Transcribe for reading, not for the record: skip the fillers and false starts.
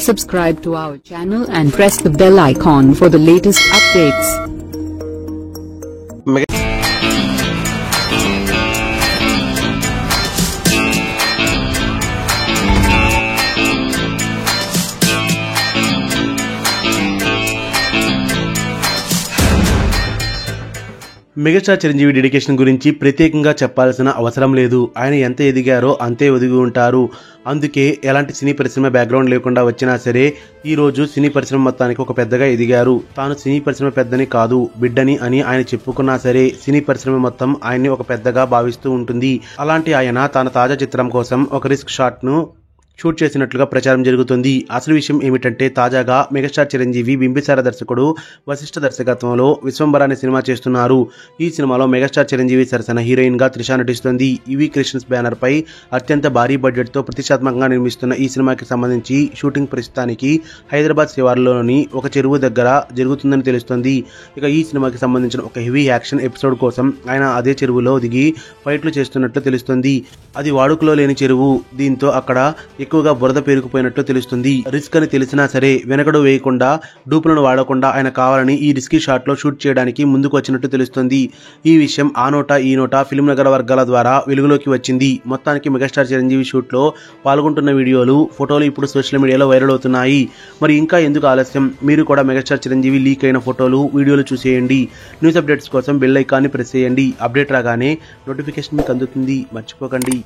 Subscribe to our channel and press the bell icon for the latest updates. Megastar Chiranjeevi dedication గురించి ప్రత్యేకంగా చెప్పాల్సిన అవసరం లేదు. ఆయన ఎంత ఎదిగారో అంతే ఒదిగి ఉంటారు. అందుకే ఎలాంటి సినీ పరిశ్రమ బ్యాక్గ్రౌండ్ లేకుండా వచ్చినా సరే ఈ రోజు సినీ పరిశ్రమ మొత్తానికి ఒక పెద్దగా ఎదిగారు. తాను సినీ పరిశ్రమ పెద్దని కాదు బిడ్డని అని ఆయన చెప్పుకున్నా సరే సినీ పరిశ్రమ మొత్తం ఆయన్ని ఒక పెద్దగా భావిస్తూ ఉంటుంది. అలాంటి ఆయన తన తాజా చిత్రం కోసం ఒక రిస్క్ షాట్ ను షూట్ చేసినట్లుగా ప్రచారం జరుగుతుంది. అసలు విషయం ఏమిటంటే తాజాగా మెగాస్టార్ చిరంజీవి బింబిసార దర్శకుడు వశిష్ఠ దర్శకత్వంలో విశ్వంబర అనే సినిమా చేస్తున్నారు. ఈ సినిమాలో మెగాస్టార్ చిరంజీవి సరసన హీరోయిన్ గా త్రిష నటిస్తుంది. ఈవీ క్రియేషన్స్ బ్యానర్ పై అత్యంత భారీ బడ్జెట్ తో ప్రతిష్టాత్మకంగా నిర్మిస్తున్న ఈ సినిమాకి సంబంధించి షూటింగ్ ప్రస్తుతానికి హైదరాబాద్ శివార్లోని ఒక చెరువు దగ్గర జరుగుతుందని తెలుస్తుంది. ఇక ఈ సినిమాకి సంబంధించిన ఒక హెవీ యాక్షన్ ఎపిసోడ్ కోసం ఆయన అదే చెరువులో దిగి ఫైట్లు చేస్తున్నట్లు తెలుస్తుంది. అది వాడుకలో లేని చెరువు. దీంతో అక్కడ ఎక్కువగా బురద పేరుకుపోయినట్లు తెలుస్తుంది. రిస్క్ అని తెలిసినా సరే వెనకడు వేయకుండా డూపులను వాడకుండా ఆయన కావాలని ఈ రిస్కీ షాట్ లో షూట్ చేయడానికి ముందుకు వచ్చినట్టు తెలుస్తుంది. ఈ విషయం ఆ నోట ఈ నోట ఫిల్మ్ నగర వర్గాల ద్వారా వెలుగులోకి వచ్చింది. మొత్తానికి మెగాస్టార్ చిరంజీవి షూట్ లో పాల్గొంటున్న వీడియోలు ఫోటోలు ఇప్పుడు సోషల్ మీడియాలో వైరల్ అవుతున్నాయి. మరి ఇంకా ఎందుకు ఆలస్యం? మీరు కూడా మెగాస్టార్ చిరంజీవి లీక్ అయిన ఫోటోలు వీడియోలు చూసేయండి. న్యూస్ అప్డేట్స్ కోసం బెల్ ఐకాన్ని ప్రెస్ చేయండి. అప్డేట్ రాగానే నోటిఫికేషన్ మీకు అందుతుంది. మర్చిపోకండి.